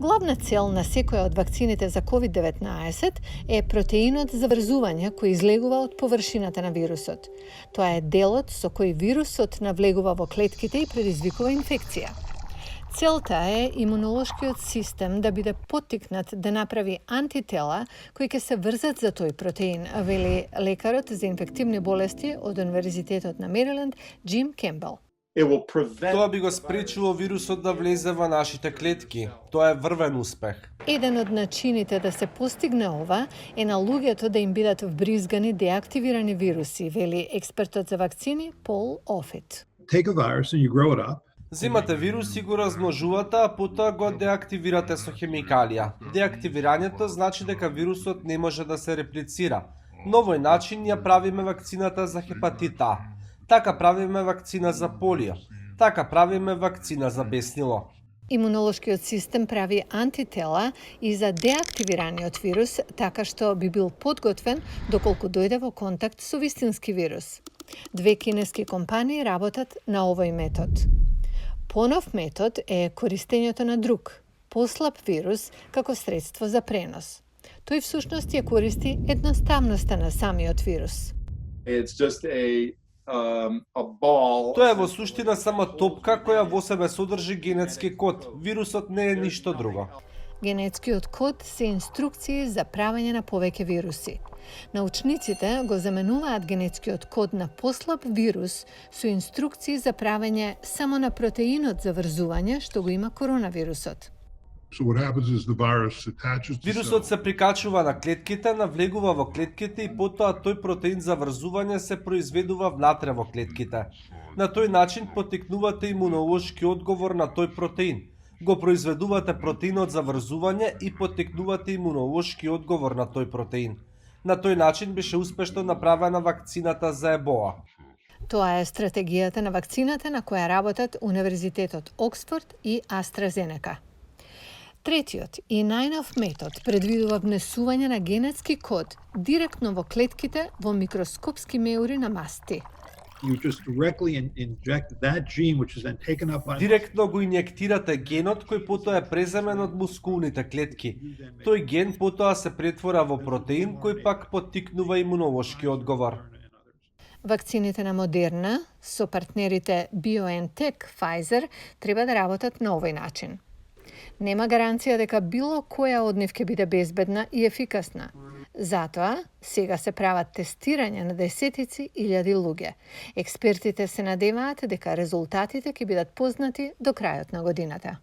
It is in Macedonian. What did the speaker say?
Главна цел на секоја од вакцините за COVID-19 е протеинот за врзување кој излегува од површината на вирусот. Тоа е делот со кој вирусот навлегува во клетките и предизвикува инфекција. Целта е имунолошкиот систем да биде поттикнат да направи антитела кои ќе се врзат за тој протеин, вели лекарот за инфективни болести од Универзитетот на Мериленд Джим Кембел. Тоа би го спречило вирусот да влезе во нашите клетки. Тоа е врвен успех. Еден од начините да се постигне ова е на луѓето да им бидат вбризгани деактивирани вируси, вели експертот за вакцини Пол Офит. Take a virus and you grow it up. Земате вирус и го размножувате, а потоа го деактивирате со хемикалија. Деактивирањето значи дека вирусот не може да се реплицира. На овој начин ја правиме вакцината за хепатит А. Така правиме вакцина за полио. Така правиме вакцина за беснило. Имунолошкиот систем прави антитела и за деактивираниот вирус, така што би бил подготвен доколку дојде во контакт со вистински вирус. Две кинески компании работат на овој метод. Понов метод е користењето на друг, послаб вирус како средство за пренос. Тој всушност ја користи едноставноста на самиот вирус. It's just a ball. Тоа е во суштина само топка која во себе содржи генетски код. Вирусот не е ништо друго. Генетскиот код се инструкции за правење на повеќе вируси. Научниците го заменуваат генетскиот код на послаб вирус со инструкции за правење само на протеинот за врзување што го има коронавирусот. So what happens is the virus attaches to Вирусот се прикачува на клетките, навлегува во клетките и потоа тој протеин за врзување се произведува внатре во клетките. На тој начин поттикнувате имунолошки одговор на тој протеин. Го произведувате протеинот за врзување и поттикнувате имунолошки одговор на тој протеин. На тој начин беше успешно направена вакцината за ебола. Тоа е стратегијата на вакцината на која работат Универзитетот Оксфорд и AstraZeneca. Третиот и најнов метод предвидува внесување на генетски код директно во клетките во микроскопски меури на масти. you just directly inject that gene which is then taken up by Директно го инјектирате генот кој потоа е преземен од мускулните клетки. Тој ген потоа се претвора во протеин кој пак поттикнува имунолошки одговор. Вакцините на Модерна со партнерите BioNTech, Pfizer треба да работат на овој начин. Нема гаранција дека било која од нив ќе биде безбедна и ефикасна. Затоа, сега се прават тестирања на десетици илјади луѓе. Експертите се надеваат дека резултатите ќе бидат познати до крајот на годината.